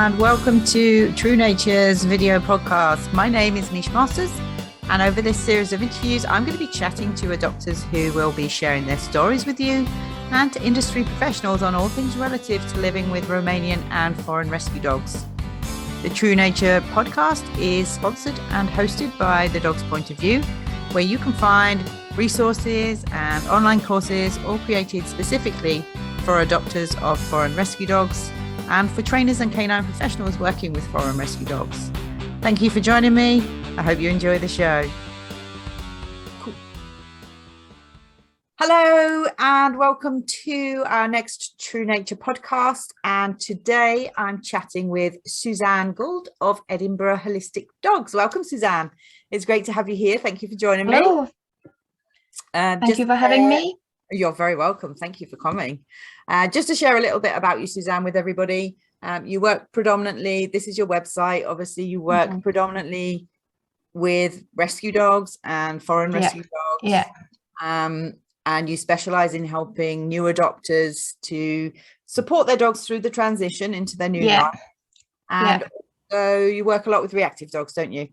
and welcome to True Nature's video podcast. My name is Nish Masters, and over this series of interviews, I'm going to be chatting to adopters who will be sharing their stories with you and to industry professionals on all things relative to living with Romanian and foreign rescue dogs. The True Nature podcast is sponsored and hosted by The Dog's Point of View, where you can find resources and online courses all created specifically for adopters of foreign rescue dogs and for trainers and canine professionals working with foreign rescue dogs. Thank you for joining me. I hope you enjoy the show. Cool. Hello and welcome to our next True Nature podcast. And today I'm chatting with Suzanne Gould of Edinburgh Holistic Dogs. Welcome, Suzanne. It's great to have you here. Thank you for joining me. Thank you for having me. You're very welcome. Thank you for coming. Just to share a little bit about you, Suzanne, with everybody. You work predominantly, this is your website, obviously you work predominantly with rescue dogs and foreign rescue dogs. And you specialize in helping new adopters to support their dogs through the transition into their new life. And so you work a lot with reactive dogs, don't you?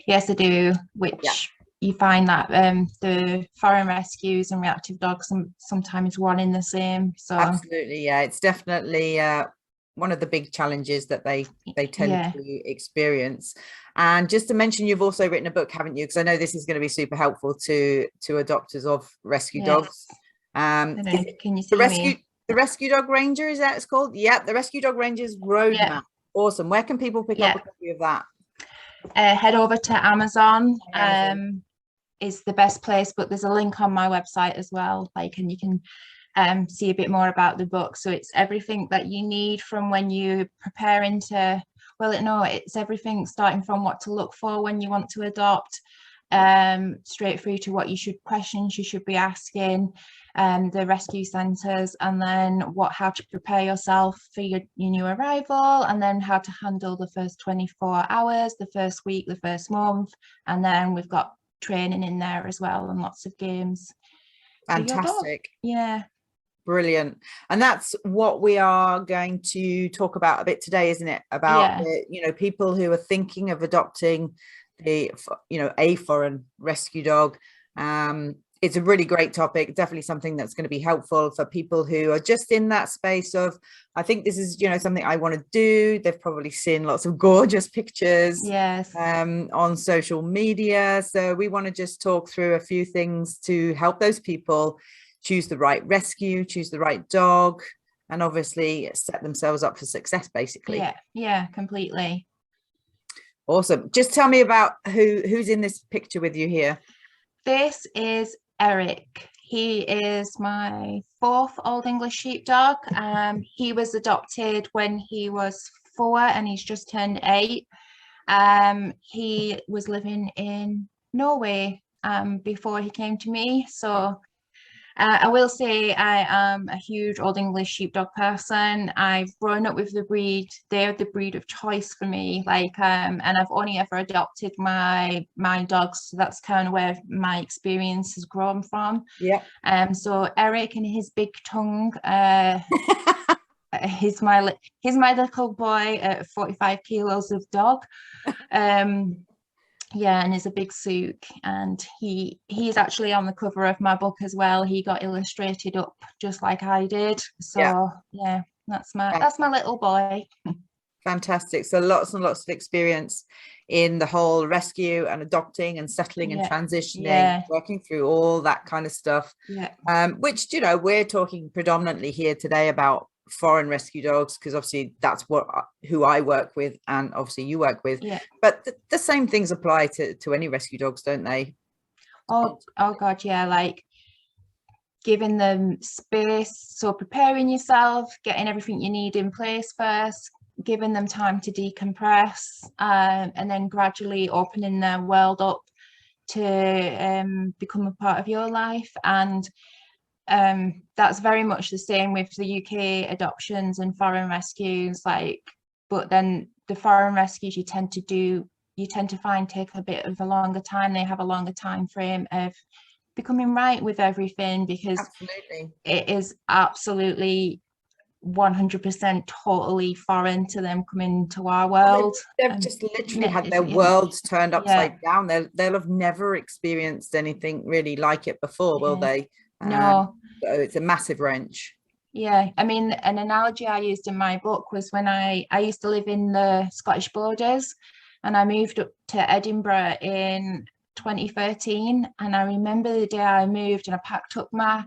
Yes, I do, which you find that the foreign rescues and reactive dogs sometimes one in the same. So absolutely, yeah, it's definitely one of the big challenges that they tend to experience. And just to mention, you've also written a book, haven't you? Because I know this is going to be super helpful to adopters of rescue dogs. Can you see the Rescue Dog Ranger, is that it's called? Yeah, the Rescue Dog Ranger's Roadmap. Awesome. Where can people pick up a copy of that? Head over to Amazon. Is the best place, but there's a link on my website as well, and you can see a bit more about the book. So it's everything that you need from when you're preparing to, it's everything starting from what to look for when you want to adopt, straight through to questions you should be asking, the rescue centres, and then how to prepare yourself for your new arrival, and then how to handle the first 24 hours, the first week, the first month, and then we've got training in there as well and lots of games. Fantastic. Yeah, brilliant. And that's what we are going to talk about a bit today, isn't it? About people who are thinking of adopting a foreign rescue dog. It's a really great topic, definitely something that's going to be helpful for people who are just in that space of, I think this is, something I want to do. They've probably seen lots of gorgeous pictures on social media. So we want to just talk through a few things to help those people choose the right rescue, choose the right dog, and obviously set themselves up for success, basically. Yeah, completely. Awesome. Just tell me about who's in this picture with you here. This is Eric. He is my 4th Old English sheepdog. He was adopted when he was 4 and he's just turned 8. He was living in Norway before he came to me. So I will say I am a huge Old English sheepdog person. I've grown up with the breed. They're the breed of choice for me. And I've only ever adopted my dogs. So that's kind of where my experience has grown from. Yeah. So Eric and his big tongue. He's my little boy at 45 kilos of dog. And he's a big sook, and he's actually on the cover of my book as well. He got illustrated up just like I did. So that's my little boy. Fantastic. So lots and lots of experience in the whole rescue and adopting and settling and transitioning, working through all that kind of stuff. Which we're talking predominantly here today about foreign rescue dogs, because obviously that's who I work with, and obviously you work with. But the same things apply to any rescue dogs, don't they? Oh god, giving them space, so preparing yourself, getting everything you need in place first, giving them time to decompress, and then gradually opening their world up to become a part of your life. And that's very much the same with the UK adoptions and foreign rescues, but then the foreign rescues you tend to find take a bit of a longer time. They have a longer time frame of becoming right with everything, because it is absolutely 100% totally foreign to them coming to our world. They've just literally had their worlds turned upside down. They'll have never experienced anything really like it before, will they? No. So it's a massive wrench. Yeah, I mean, an analogy I used in my book was when I used to live in the Scottish borders, and I moved up to Edinburgh in 2013. And I remember the day I moved and I packed up my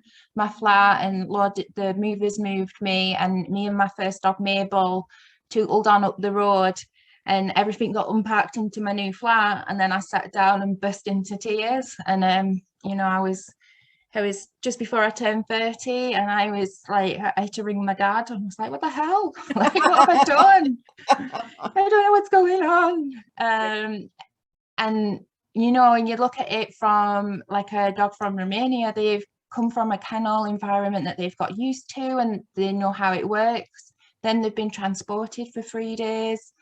flat, and Lord, the movers moved me and my first dog Mabel tootled on up the road, and everything got unpacked into my new flat. And then I sat down and burst into tears. And you know, I was just before I turned 30, and I was like, I had to ring my dad, and I was like, what the hell? Like, what have I done? I don't know what's going on. And you know, and you look at it from like a dog from Romania, they've come from a kennel environment that they've got used to, and they know how it works. Then they've been transported for 3 days,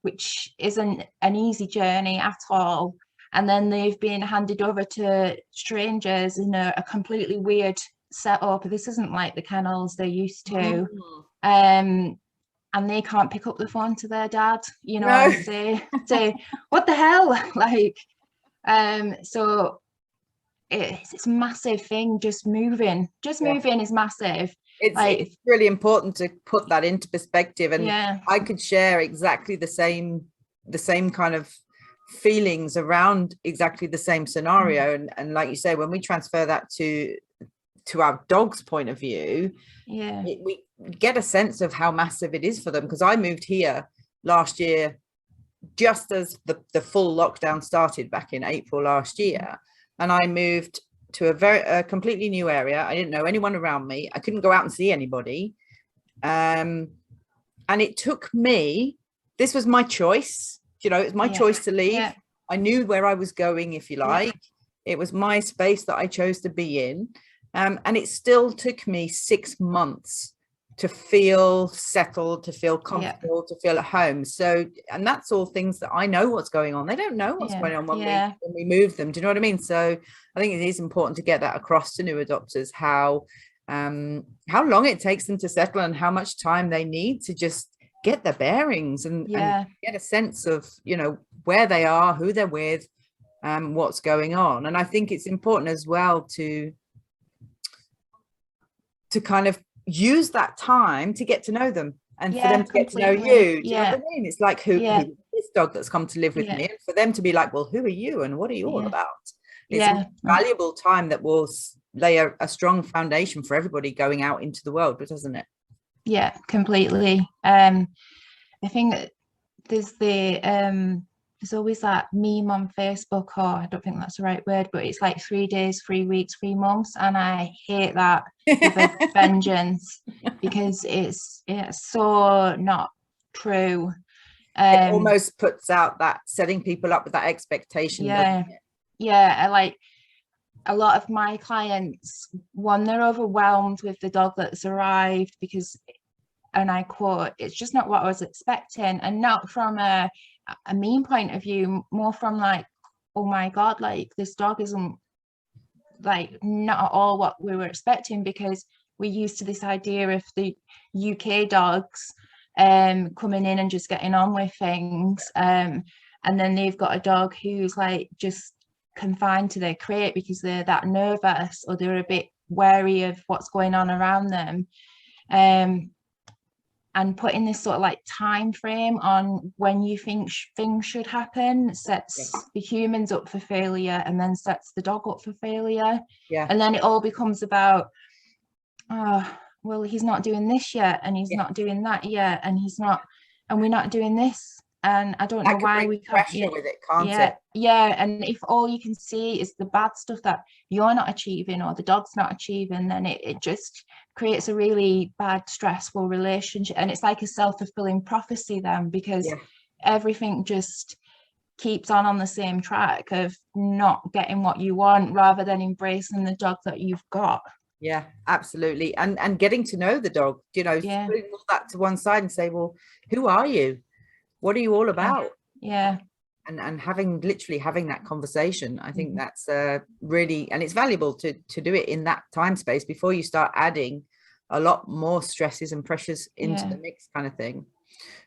which isn't an easy journey at all. And then they've been handed over to strangers in a completely weird setup. This isn't like the kennels they're used to. And they can't pick up the phone to their dad, you know, and say, what the hell? Like, so it's a massive thing. Just moving is massive. It's really important to put that into perspective. And I could share exactly the same kind of feelings around exactly the same scenario. And like you say, when we transfer that to our dog's point of view, we get a sense of how massive it is for them. Because I moved here last year just as the full lockdown started back in April last year, and I moved to a completely new area. I didn't know anyone around me. I couldn't go out and see anybody, and it took me, this was my choice, you know, it's my choice to leave. I knew where I was going, if you like. It was my space that I chose to be in, and it still took me 6 months to feel settled, to feel comfortable, to feel at home. So, and that's all things that I know what's going on. They don't know what's going on when we move them. Do you know what I mean? So I think it is important to get that across to new adopters, how long it takes them to settle and how much time they need to just get their bearings and get a sense of, you know, where they are, who they're with, what's going on. And I think it's important as well to kind of use that time to get to know them, and for them to get to know you. Do you know what I mean? It's like who is this dog that's come to live with me, and for them to be like, well, who are you and what are you all about? It's a valuable time that will lay a strong foundation for everybody going out into the world, but doesn't it? Yeah, completely. I think that there's always that meme on Facebook, or I don't think that's the right word, but it's like 3 days, 3 weeks, 3 months, and I hate that with a vengeance, because it's so not true. It almost puts out that, setting people up with that expectation. I like a lot of my clients, when they're overwhelmed with the dog that's arrived, because, and I quote, it's just not what I was expecting, and not from a mean point of view, more from like, oh my God, like this dog isn't like not at all what we were expecting, because we're used to this idea of the UK dogs coming in and just getting on with things, and then they've got a dog who's like just confined to their crate because they're that nervous, or they're a bit wary of what's going on around them, and putting this sort of like time frame on when you think things should happen sets the humans up for failure, and then sets the dog up for failure. And then it all becomes about, oh, well, he's not doing this yet, and he's not doing that yet, and we're not doing this, and I don't know why we can't. Pressure with it, can't it? And if all you can see is the bad stuff that you're not achieving or the dog's not achieving, then it just creates a really bad, stressful relationship, and it's like a self-fulfilling prophecy then, because everything just keeps on the same track of not getting what you want, rather than embracing the dog that you've got. Yeah, absolutely. And getting to know the dog, you know, putting all that to one side and say, well, who are you? What are you all about? And literally having that conversation. I think that's really, and it's valuable to do it in that time space before you start adding a lot more stresses and pressures into the mix kind of thing.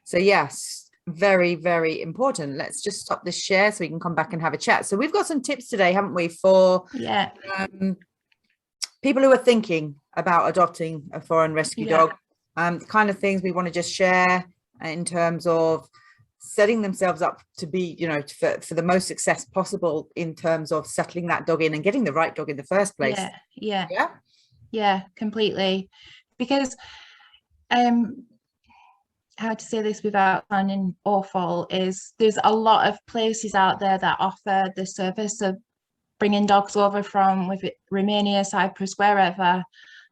So yes, very, very important. Let's just stop this share so we can come back and have a chat. So we've got some tips today, haven't we, for people who are thinking about adopting a foreign rescue dog, the kind of things we want to just share in terms of setting themselves up to be, you know, for the most success possible in terms of settling that dog in and getting the right dog in the first place. Yeah, completely. Because how to say this without sounding awful is there's a lot of places out there that offer the service of bringing dogs over from Romania, Cyprus, wherever,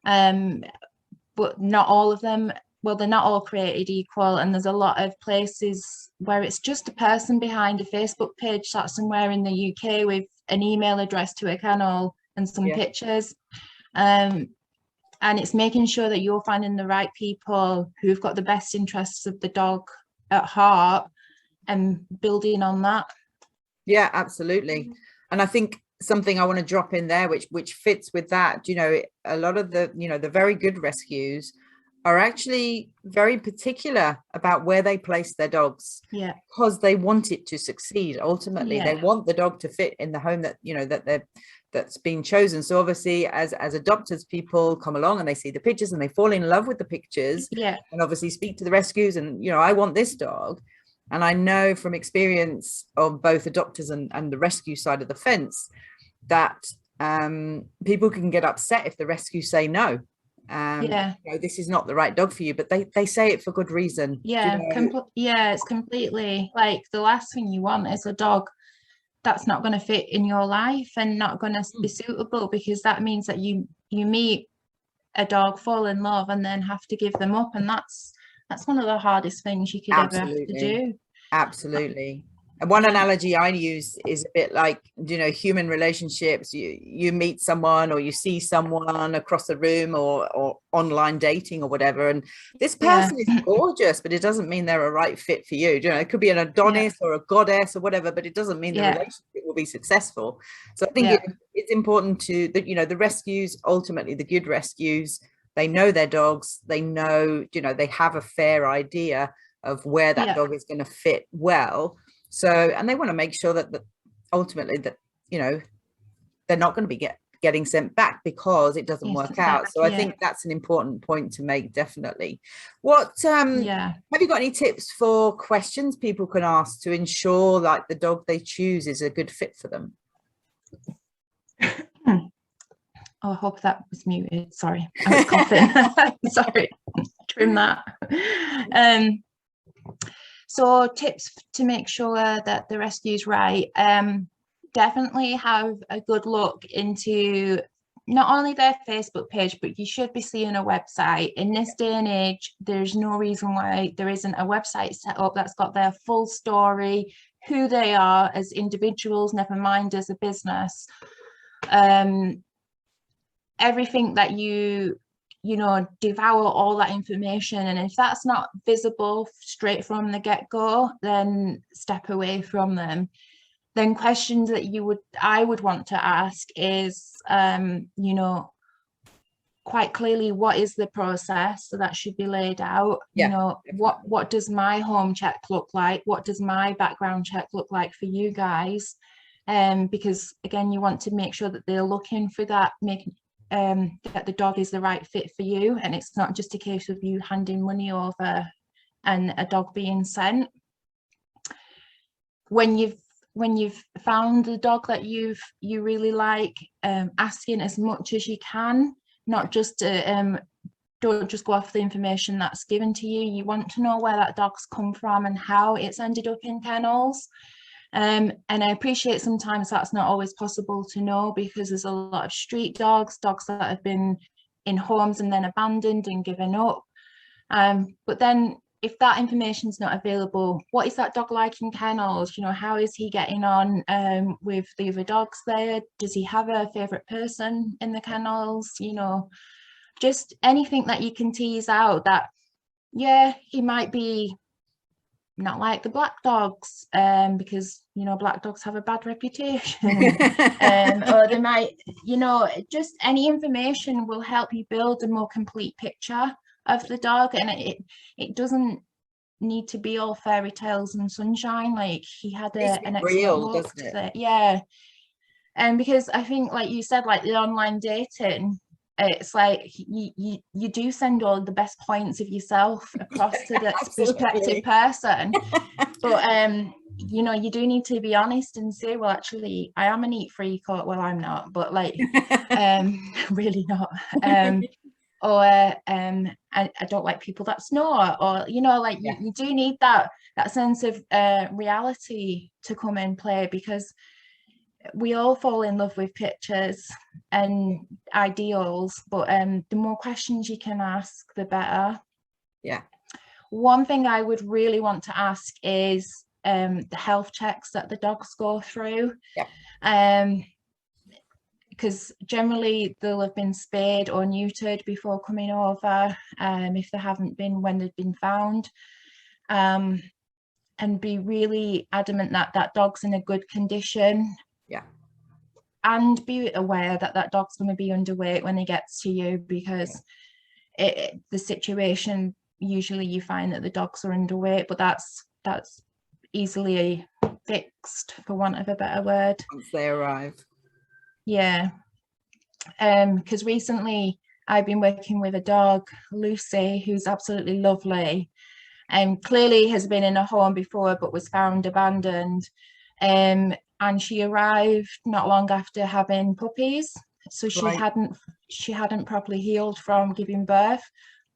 but not all of them, well, they're not all created equal, and there's a lot of places where it's just a person behind a Facebook page sat somewhere in the UK with an email address to a kennel and some pictures. And it's making sure that you're finding the right people who've got the best interests of the dog at heart and building on that. Yeah, absolutely. And I think something I want to drop in there, which fits with that, you know, a lot of the, you know, the very good rescues are actually very particular about where they place their dogs, because they want it to succeed. Ultimately, they want the dog to fit in the home that, you know, that's been chosen. So obviously, as adopters, people come along and they see the pictures and they fall in love with the pictures, and obviously speak to the rescues and, you know, I want this dog. And I know from experience of both adopters and the rescue side of the fence that people can get upset if the rescue say no. You know, this is not the right dog for you, but they say it for good reason. It's completely like the last thing you want is a dog that's not going to fit in your life and not going to be suitable, because that means that you meet a dog, fall in love, and then have to give them up, and that's one of the hardest things you could ever have to do. Absolutely. And one analogy I use is a bit like, you know, human relationships. You meet someone or you see someone across the room or online dating or whatever, and this person is gorgeous, but it doesn't mean they're a right fit for you. You know, it could be an Adonis or a goddess or whatever, but it doesn't mean the relationship will be successful. So I think it's important that, you know, the rescues, ultimately the good rescues, they know their dogs, they know, you know, they have a fair idea of where that dog is going to fit well. So, and they want to make sure that ultimately that, you know, they're not going to be getting sent back because it doesn't work out. So I think that's an important point to make, definitely. What have you got any tips for questions people can ask to ensure like the dog they choose is a good fit for them? Oh, I hope that was muted. Sorry, I was coughing. Sorry, trim that. So tips to make sure that the rescue's right. Definitely have a good look into not only their Facebook page, but you should be seeing a website. In this day and age, there's no reason why there isn't a website set up that's got their full story, who they are as individuals, never mind as a business. Everything that you know, devour all that information, and if that's not visible straight from the get-go, then step away from them. Then questions that I would want to ask is, you know, quite clearly, what is the process? So that should be laid out. You know, what does my home check look like? What does my background check look like for you guys? Because again, you want to make sure that they're looking for that, that the dog is the right fit for you, and it's not just a case of you handing money over and a dog being sent. When you've found the dog that you really like, asking as much as you can, not just don't just go off the information that's given to you. You want to know where that dog's come from and how it's ended up in kennels. And I appreciate sometimes that's not always possible to know, because there's a lot of street dogs that have been in homes and then abandoned and given up. But then if that information is not available, what is that dog like in kennels? You know, how is he getting on with the other dogs there? Does he have a favorite person in the kennels? You know, just anything that you can tease out that, he might be not like the black dogs, because black dogs have a bad reputation. Or they might, just any information will help you build a more complete picture of the dog. And it doesn't need to be all fairy tales and sunshine. Like, he had an excellent real, look doesn't it? to it. Yeah. And because I think, like you said, like the online dating, it's like you do send all the best points of yourself across to the prospective person. But you do need to be honest and say, well, actually, I am a neat freak, or, well, I'm not, but like really not. Or I don't like people that snore, or like you do need that sense of reality to come in play, because we all fall in love with pictures and ideals, but the more questions you can ask, the better. Yeah. One thing I would really want to ask is the health checks that the dogs go through. Yeah. Because generally they'll have been spayed or neutered before coming over, if they haven't been when they've been found. And be really adamant that that dog's in a good condition. Yeah. And be aware that that dog's going to be underweight when he gets to you, because the situation, usually you find that the dogs are underweight, but that's easily fixed, for want of a better word, once they arrive. Yeah. Because recently I've been working with a dog, Lucy, who's absolutely lovely, and clearly has been in a home before but was found abandoned. And she arrived not long after having puppies, so she hadn't properly healed from giving birth,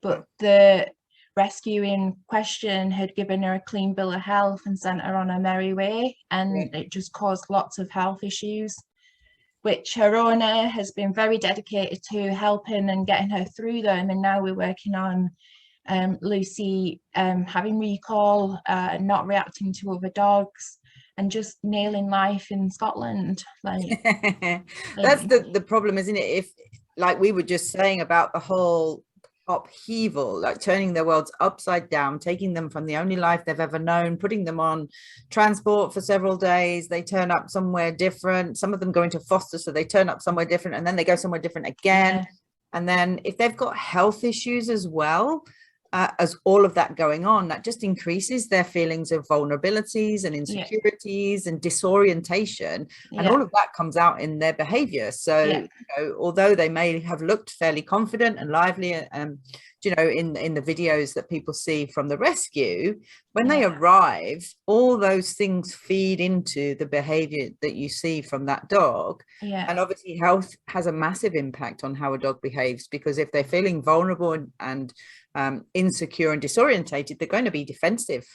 but the rescue in question had given her a clean bill of health and sent her on her merry way, and it just caused lots of health issues, which her owner has been very dedicated to helping and getting her through them. And now we're working on Lucy having recall, not reacting to other dogs, and just nailing life in Scotland. That's the problem, isn't it? If, like we were just saying about the whole upheaval, like turning their worlds upside down, taking them from the only life they've ever known, putting them on transport for several days, they turn up somewhere different, some of them go into foster, so they turn up somewhere different and then they go somewhere different again. And then if they've got health issues as well, as all of that going on, that just increases their feelings of vulnerabilities and insecurities and disorientation, and all of that comes out in their behavior. So although they may have looked fairly confident and lively, in the videos that people see from the rescue, when they arrive, all those things feed into the behavior that you see from that dog. And obviously health has a massive impact on how a dog behaves, because if they're feeling vulnerable and insecure and disorientated, they're going to be defensive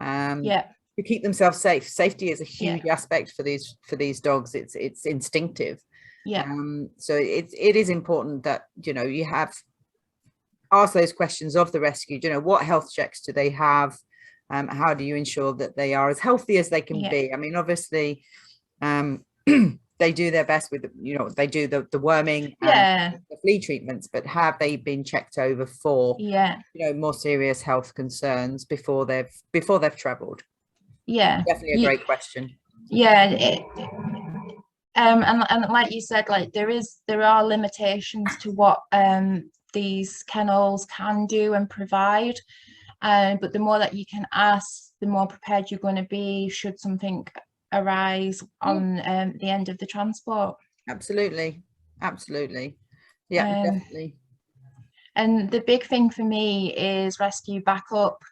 to keep themselves safe. Safety is a huge aspect for these dogs. It's instinctive. So it is important that you have asked those questions of the rescue. What health checks do they have? How do you ensure that they are as healthy as they can be? I mean, obviously they do their best with they do the worming and the flea treatments, but have they been checked over for more serious health concerns before they've traveled? Definitely a great question. And like you said, like there are limitations to what these kennels can do and provide, but the more that you can ask, the more prepared you're going to be should something arise on the end of the transport. Absolutely definitely. And the big thing for me is rescue backup,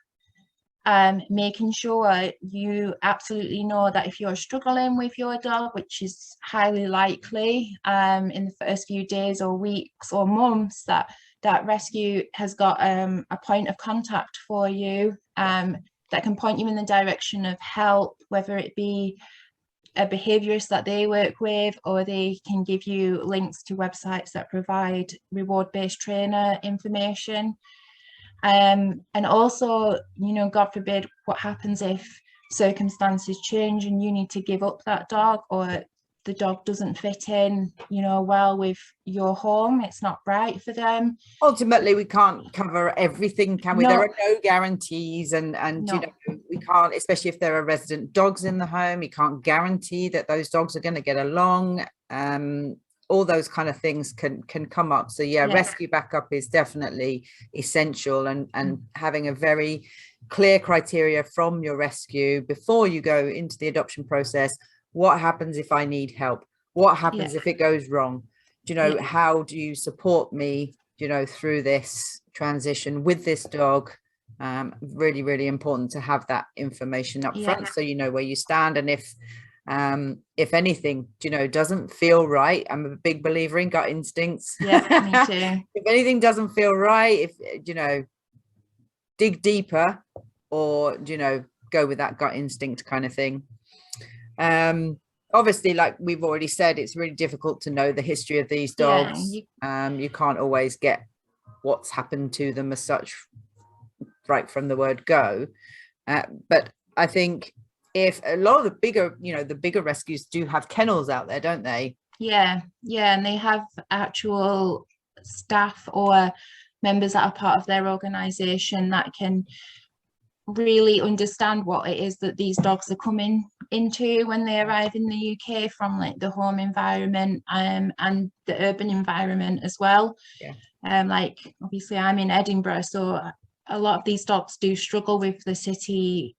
making sure you absolutely know that if you're struggling with your dog, which is highly likely in the first few days or weeks or months, that rescue has got a point of contact for you that can point you in the direction of help, whether it be a behaviourist that they work with, or they can give you links to websites that provide reward-based trainer information. And also, God forbid, what happens if circumstances change and you need to give up that dog, or the dog doesn't fit in, well with your home, it's not right for them. Ultimately, we can't cover everything, can we? There are no guarantees, and we can't, especially if there are resident dogs in the home, you can't guarantee that those dogs are going to get along. All those kind of things can come up. So yeah, rescue backup is definitely essential, and having a very clear criteria from your rescue before you go into the adoption process. What happens if I need help? What happens if it goes wrong? Do you know, how do you support me, you know, through this transition with this dog? Really, really important to have that information up front, so you know where you stand. And if anything, you know, doesn't feel right, I'm a big believer in gut instincts. Me too. If anything doesn't feel right, if you know, dig deeper, or you know, go with that gut instinct kind of thing. Obviously, like we've already said, it's really difficult to know the history of these dogs. You can't always get what's happened to them as such right from the word go, but I think if a lot of the bigger, you know, the bigger rescues do have kennels out there, don't they? And they have actual staff or members that are part of their organization that can really understand what it is that these dogs are coming into when they arrive in the UK, from like the home environment and the urban environment as well. Like obviously I'm in Edinburgh, so a lot of these dogs do struggle with the city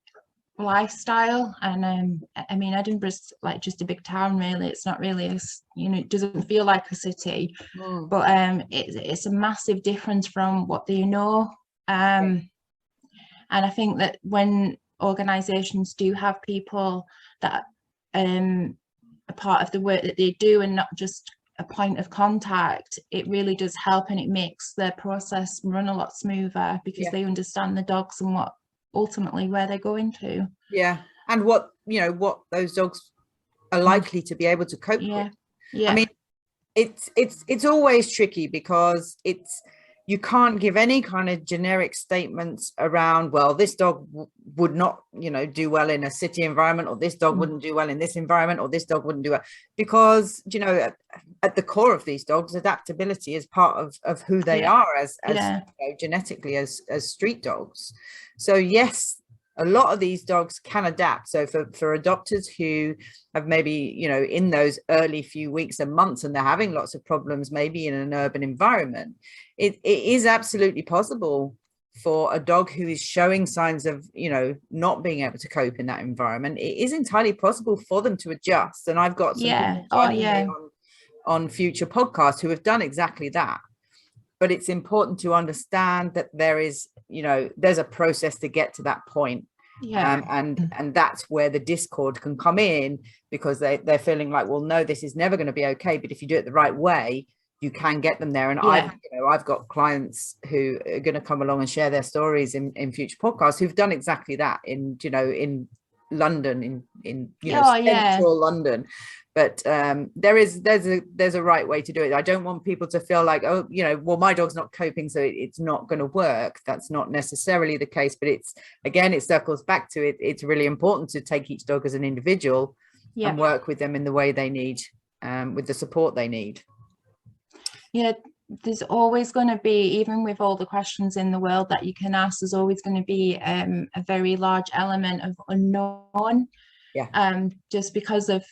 lifestyle, and I mean, Edinburgh's like just a big town, really. It's not really you know, it doesn't feel like a city, but it's a massive difference from what they know. And I think that when organizations do have people that are part of the work that they do and not just a point of contact, it really does help, and it makes their process run a lot smoother, because they understand the dogs and what ultimately where they're going to, and what, you know, what those dogs are likely to be able to cope with. I mean, it's always tricky, because you can't give any kind of generic statements around, well, this dog would not, you know, do well in a city environment, or this dog wouldn't do well in this environment, or this dog wouldn't do well, because, you know, at the core of these dogs, adaptability is part of who they are as you know, genetically as street dogs. So yes, a lot of these dogs can adapt. So for adopters who have maybe, you know, in those early few weeks and months, and they're having lots of problems, maybe in an urban environment, it is absolutely possible for a dog who is showing signs of, you know, not being able to cope in that environment. It is entirely possible for them to adjust. And I've got some people on future podcasts who have done exactly that. But it's important to understand that there is, you know, there's a process to get to that point. And that's where the discord can come in, because they're feeling like, well, no, this is never going to be okay. But if you do it the right way, you can get them there. And I've got clients who are going to come along and share their stories in future podcasts who've done exactly that in, you know, in London, in you know, central London. But there's a right way to do it. I don't want people to feel like, oh, you know, well, my dog's not coping, so it's not going to work. That's not necessarily the case. But it's, again, it circles back to it. It's really important to take each dog as an individual and work with them in the way they need, with the support they need. There's always going to be, even with all the questions in the world that you can ask, there's always going to be a very large element of unknown. Just because of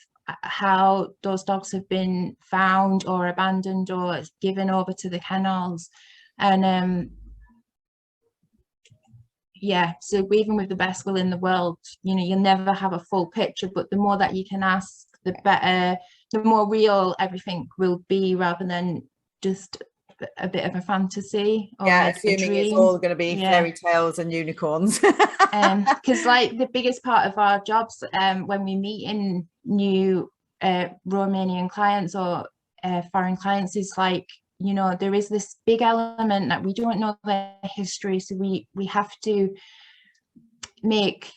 how those dogs have been found or abandoned or given over to the kennels. And so even with the best will in the world, you know, you'll never have a full picture, but the more that you can ask, the better, the more real everything will be, rather than just a bit of a fantasy or assuming it's all going to be fairy tales and unicorns. Because like the biggest part of our jobs, when we meet in new Romanian clients or foreign clients, is like, you know, there is this big element that we don't know their history, so we have to make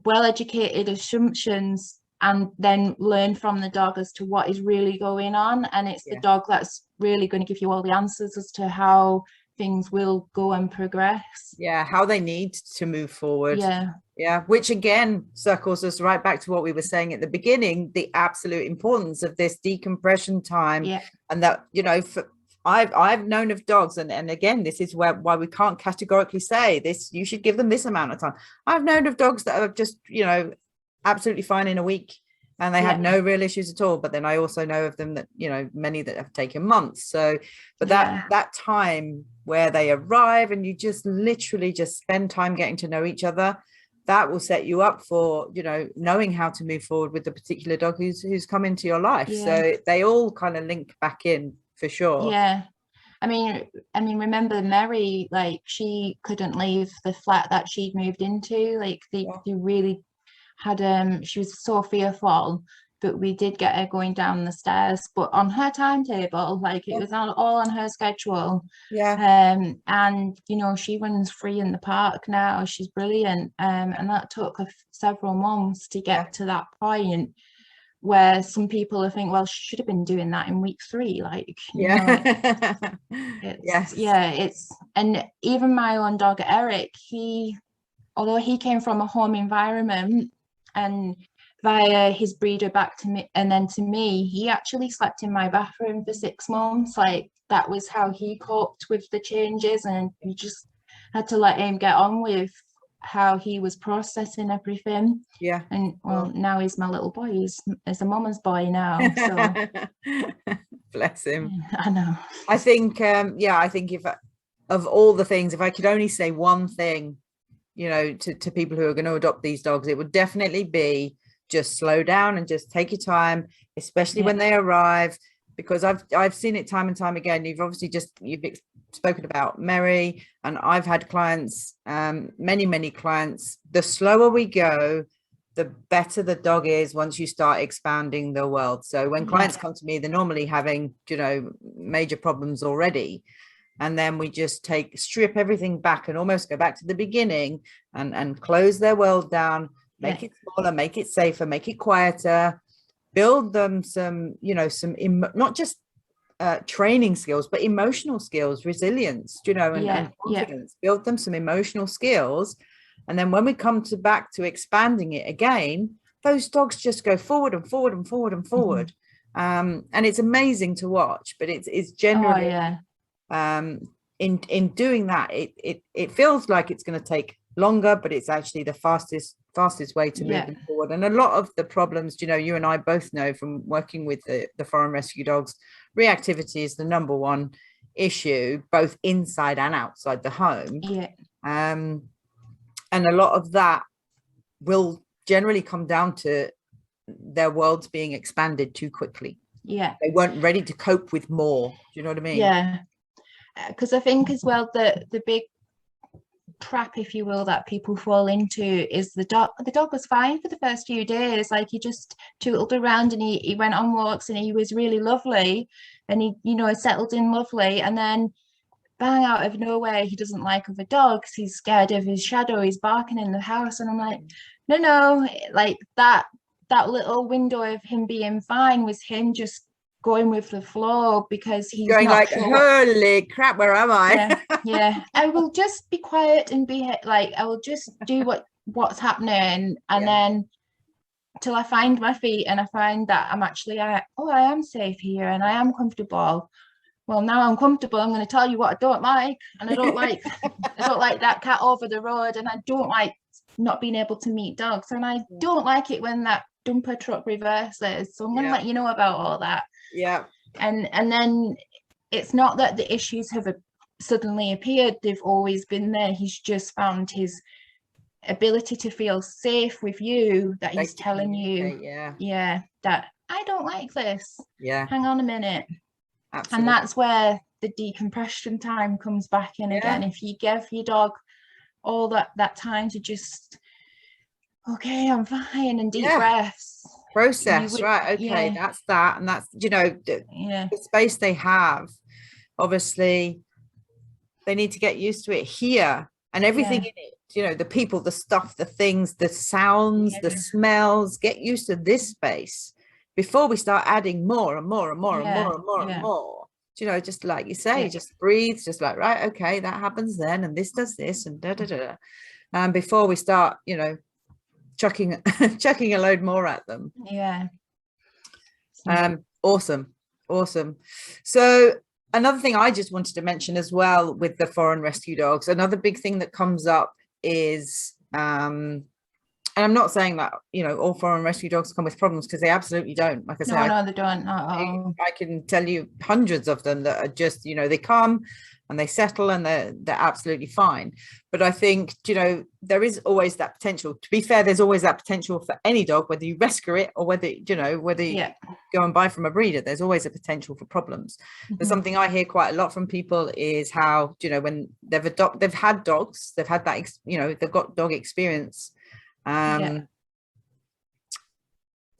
well-educated assumptions and then learn from the dog as to what is really going on. And it's the dog that's really going to give you all the answers as to how things will go and progress. How they need to move forward. Which again circles us right back to what we were saying at the beginning, the absolute importance of this decompression time. And that, you know, I've known of dogs, and again, this is why we can't categorically say this, you should give them this amount of time. I've known of dogs that are just, absolutely fine in a week, and they have no real issues at all. But then I also know of them that, many that have taken months. So, but that time where they arrive and you just literally just spend time getting to know each other, that will set you up for, knowing how to move forward with the particular dog who's come into your life. So they all kind of link back in, for sure. Yeah. I mean, remember Mary, like she couldn't leave the flat that she'd moved into. Like they really had, she was so fearful, but we did get her going down the stairs, but on her timetable, like it was all on her schedule. And she runs free in the park now. She's brilliant. And that took several months to get to that point, where some people are thinking, well, she should have been doing that in week 3, like it's and even my own dog Eric, although he came from a home environment, and via his breeder back to me and then to me, he actually slept in my bathroom for 6 months. Like that was how he coped with the changes, and you just had to let him get on with how he was processing everything. And now he's my little boy, he's a mama's boy now, so bless him. I know. I think I think if of all the things, if I could only say one thing, to people who are going to adopt these dogs, it would definitely be just slow down and just take your time, especially when they arrive, because I've seen it time and time again. You've obviously you've spoken about Mary, and I've had clients, many clients. The slower we go, the better the dog is once you start expanding the world. So when clients come to me, they're normally having, major problems already. And then we just strip everything back and almost go back to the beginning and close their world down, make it smaller, make it safer, make it quieter, build them some, not just training skills, but emotional skills, resilience, and confidence. Build them some emotional skills. And then when we come back to expanding it again, those dogs just go forward and forward and forward and forward. And it's amazing to watch, but it's generally in doing that, it feels like it's going to take longer, but it's actually the fastest way to move them forward. And a lot of the problems, you and I both know from working with the foreign rescue dogs, reactivity is the number one issue, both inside and outside the home. And a lot of that will generally come down to their worlds being expanded too quickly. They weren't ready to cope with more. Do you know what I mean? Because I think as well the big trap, if you will, that people fall into is the dog was fine for the first few days. Like he just tootled around and he went on walks and he was really lovely, and he settled in lovely, and then bang, out of nowhere, he doesn't like other dogs, he's scared of his shadow, he's barking in the house. And I'm like, no, like that little window of him being fine was him just going with the flow, because he's going not like, sure holy crap, where am I? I will just be quiet and be like, I will just do what's happening, and then till I find my feet and I find that I'm actually I am safe here and I am comfortable. Well, now I'm comfortable, I'm going to tell you what I don't like. And I don't like that cat over the road, and I don't like not being able to meet dogs, and I don't like it when that dumper truck reverses. So I'm going to let you know about all that. And then it's not that the issues have suddenly appeared, they've always been there. He's just found his ability to feel safe with you, that he's telling you that I don't like this, hang on a minute. Absolutely. And that's where the decompression time comes back in again. If you give your dog all that time to just, okay, I'm fine, and deep breaths, process, right? Okay, that's that. And that's, the space they have, obviously they need to get used to it here, and everything in it, the people, the stuff, the things, the sounds, the smells. Get used to this space before we start adding more and more and more and more and more and more. Just like you say, just breathe, just like, right, okay, that happens then, and this does this, and and before we start, chucking a load more at them. Awesome. So another thing I just wanted to mention as well with the foreign rescue dogs, another big thing that comes up is, and I'm not saying that, you know, all foreign rescue dogs come with problems, because they absolutely don't. Like I say, No, they don't. Not at all. I can tell you hundreds of them that are just, you know, they come and they settle and they're absolutely fine. But I think, you know, there is always that potential. To be fair, there's always that potential for any dog, whether you rescue it or whether, you know, whether you go and buy from a breeder, there's always a potential for problems. But something I hear quite a lot from people is how, you know, when they've had dogs, they've had that, you know, they've got dog experience.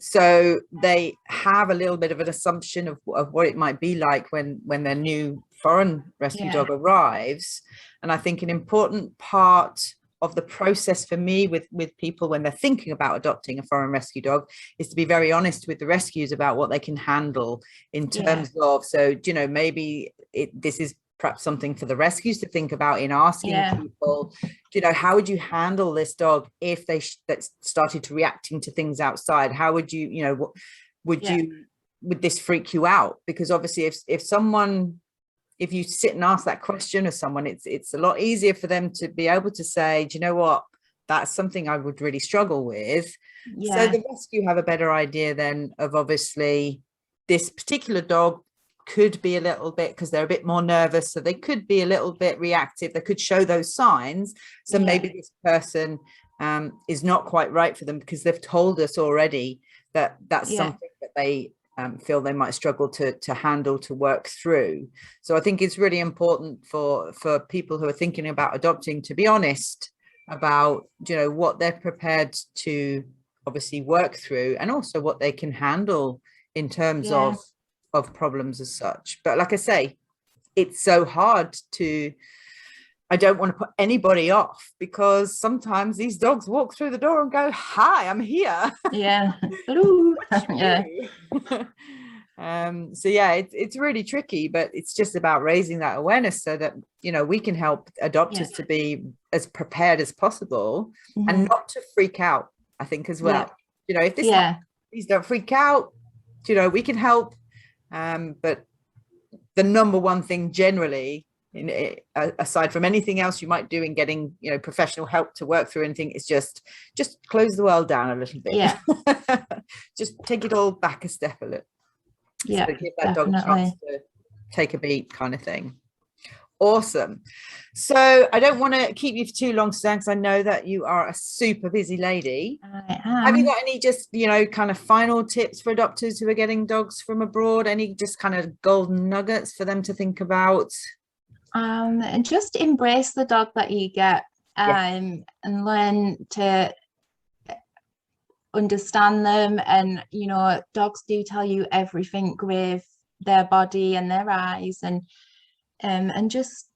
So they have a little bit of an assumption of what it might be like when their new foreign rescue dog arrives. And I think an important part of the process for me with people when they're thinking about adopting a foreign rescue dog is to be very honest with the rescues about what they can handle in terms of, so, you know, maybe this is perhaps something for the rescues to think about in asking people, you know, how would you handle this dog if they started to reacting to things outside? How would you, you know, would this freak you out? Because obviously if you sit and ask that question of someone, it's a lot easier for them to be able to say, do you know what, that's something I would really struggle with. So the rescue have a better idea then of, obviously, this particular dog could be a little bit, because they're a bit more nervous, so they could be a little bit reactive, they could show those signs. So maybe this person is not quite right for them, because they've told us already that that's something that they feel they might struggle to handle, to work through. So I think it's really important for people who are thinking about adopting to be honest about, you know, what they're prepared to obviously work through, and also what they can handle in terms of problems as such. But like I say, it's so hard I don't want to put anybody off, because sometimes these dogs walk through the door and go, hi, I'm here. So it's really tricky, but it's just about raising that awareness so that, you know, we can help adopters to be as prepared as possible and not to freak out, I think, as well. You know, if this happens, please don't freak out. You know, we can help. But the number one thing generally, aside from anything else you might do in getting, you know, professional help to work through anything, is just close the world down a little bit. Just take it all back a step a little. So give that dog a chance to take a beat, kind of thing. Awesome. So I don't want to keep you for too long, Suzanne, because I know that you are a super busy lady. I am. Have you got any just, you know, kind of final tips for adopters who are getting dogs from abroad? Any just kind of golden nuggets for them to think about? And just embrace the dog that you get, and learn to understand them. And, you know, dogs do tell you everything with their body and their eyes, and just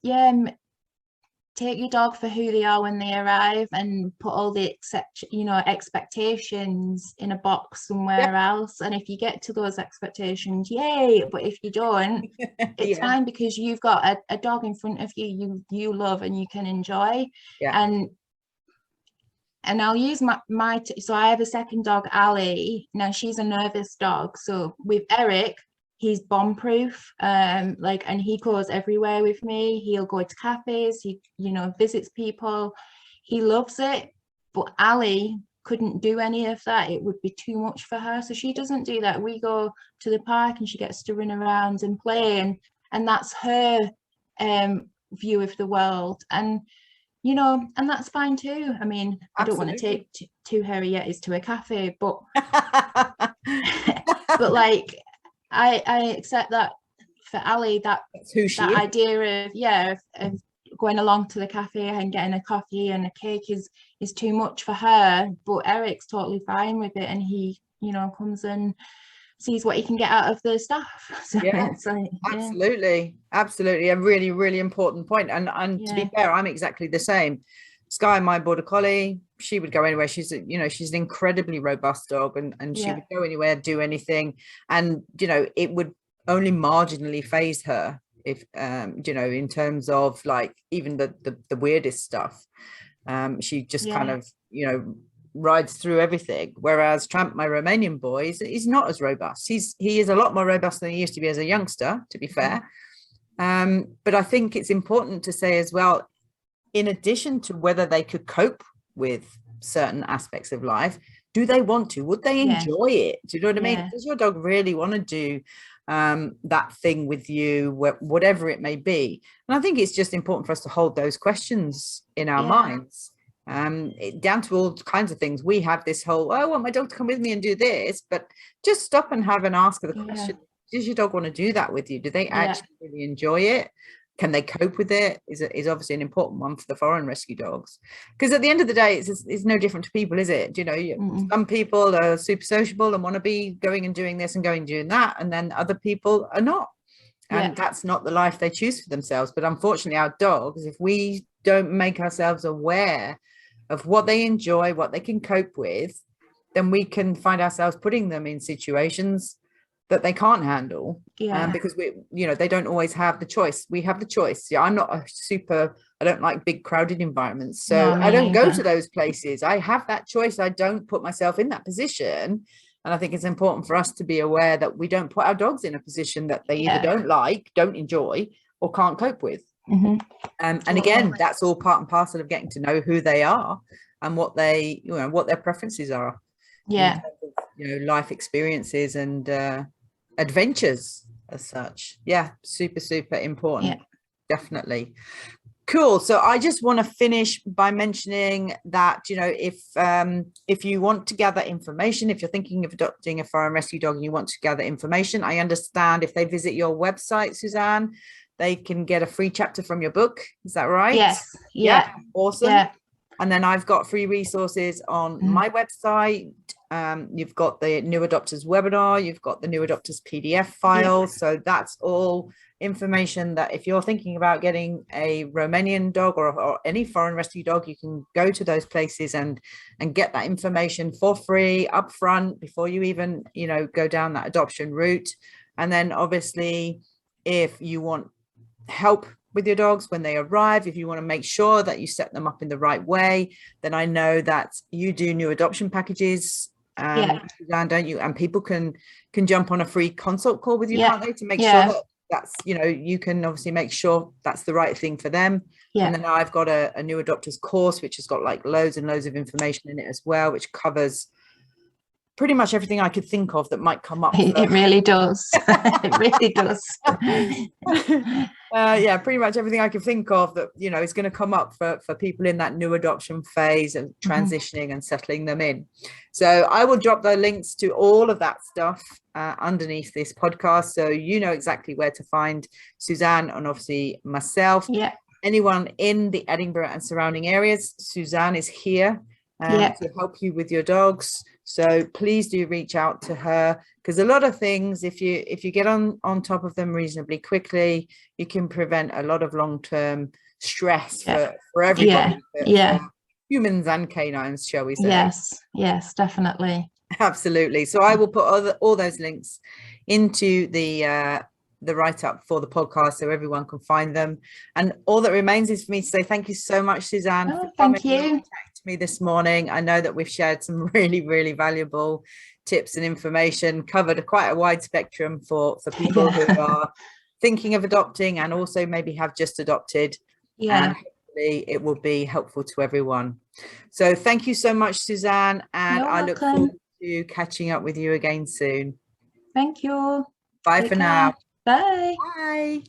take your dog for who they are when they arrive, and put all the expectations in a box somewhere else. And if you get to those expectations, yay. But if you don't, it's fine, because you've got a dog in front of you love and you can enjoy. And I'll use so I have a second dog, Ali. Now she's a nervous dog, so with Eric, he's bomb proof, and he goes everywhere with me. He'll go to cafes, he, you know, visits people, he loves it. But Ali couldn't do any of that, it would be too much for her, so she doesn't do that. We go to the park and she gets to run around and play, and that's her view of the world. And, you know, and that's fine too. I mean, I don't want to take two hairy yetis to a cafe, but but like I accept that for Ali, that's who she is. Idea of going along to the cafe and getting a coffee and a cake is too much for her. But Eric's totally fine with it, and he, you know, comes and sees what he can get out of the staff. So absolutely a really, really important point. And to be fair, I'm exactly the same. Sky, my border collie, she would go anywhere. She's an incredibly robust dog, and she would go anywhere, do anything, and, you know, it would only marginally faze her if you know, in terms of like even the weirdest stuff. She just kind of, you know, rides through everything. Whereas Tramp, my Romanian boy, is not as robust. He is a lot more robust than he used to be as a youngster, to be fair. But I think it's important to say as well, in addition to whether they could cope with certain aspects of life, do they want to? Would they enjoy it? Do you know what I mean? Does your dog really want to do that thing with you, whatever it may be? And I think it's just important for us to hold those questions in our minds, down to all kinds of things. We have this whole, oh, I want my dog to come with me and do this, but just stop and have an ask of the question. Does your dog want to do that with you? Do they actually really enjoy it? Can they cope with it? Is obviously an important one for the foreign rescue dogs, because at the end of the day, it's no different to people, is it? You know, some people are super sociable and want to be going and doing this and going and doing that, and then other people are not, and that's not the life they choose for themselves. But unfortunately, our dogs, if we don't make ourselves aware of what they enjoy, what they can cope with, then we can find ourselves putting them in situations that they can't handle, because they don't always have the choice. We have the choice. I'm not I don't like big crowded environments, so I don't go to those places. I have that choice. I don't put myself in that position, and I think it's important for us to be aware that we don't put our dogs in a position that they either don't like, don't enjoy, or can't cope with. And again, that's all part and parcel of getting to know who they are and what what their preferences are, in terms of, life experiences and adventures as such. Super important. Definitely. Cool. So I just want to finish by mentioning that, if you want to gather information, if you're thinking of adopting a foreign rescue dog and you want to gather information, I understand if they visit your website, Suzanne, they can get a free chapter from your book. Is that right? Yes. Awesome. And then I've got free resources on my website. You've got the New Adopters webinar, you've got the New Adopters PDF file. So that's all information that if you're thinking about getting a Romanian dog or any foreign rescue dog, you can go to those places and get that information for free up front before you even, go down that adoption route. And then obviously, if you want help with your dogs when they arrive, if you want to make sure that you set them up in the right way, then I know that you do new adoption packages, Suzanne, don't you? And people can jump on a free consult call with you, can't they, to make sure that's you can obviously make sure that's the right thing for them. And then I've got a new adopters course, which has got like loads and loads of information in it as well, which covers pretty much everything I could think of that might come up. It really does. It really does. Pretty much everything I could think of that, is going to come up for people in that new adoption phase and transitioning and settling them in. So I will drop the links to all of that stuff underneath this podcast, so you know exactly where to find Suzanne and obviously myself. Anyone in the Edinburgh and surrounding areas, Suzanne is here to help you with your dogs. So please do reach out to her, because a lot of things, if you get on top of them reasonably quickly, you can prevent a lot of long-term stress for everybody, for humans and canines, shall we say. Yes, definitely. Absolutely. So I will put all those links into the write-up for the podcast so everyone can find them. And all that remains is for me to say thank you so much, Suzanne, for thank you. To me this morning. I know that we've shared some really, really valuable tips and information, covered quite a wide spectrum for people who are thinking of adopting and also maybe have just adopted. And hopefully it will be helpful to everyone. So thank you so much, Suzanne, and I look forward to catching up with you again soon. Thank you. Bye for now. Bye. Bye.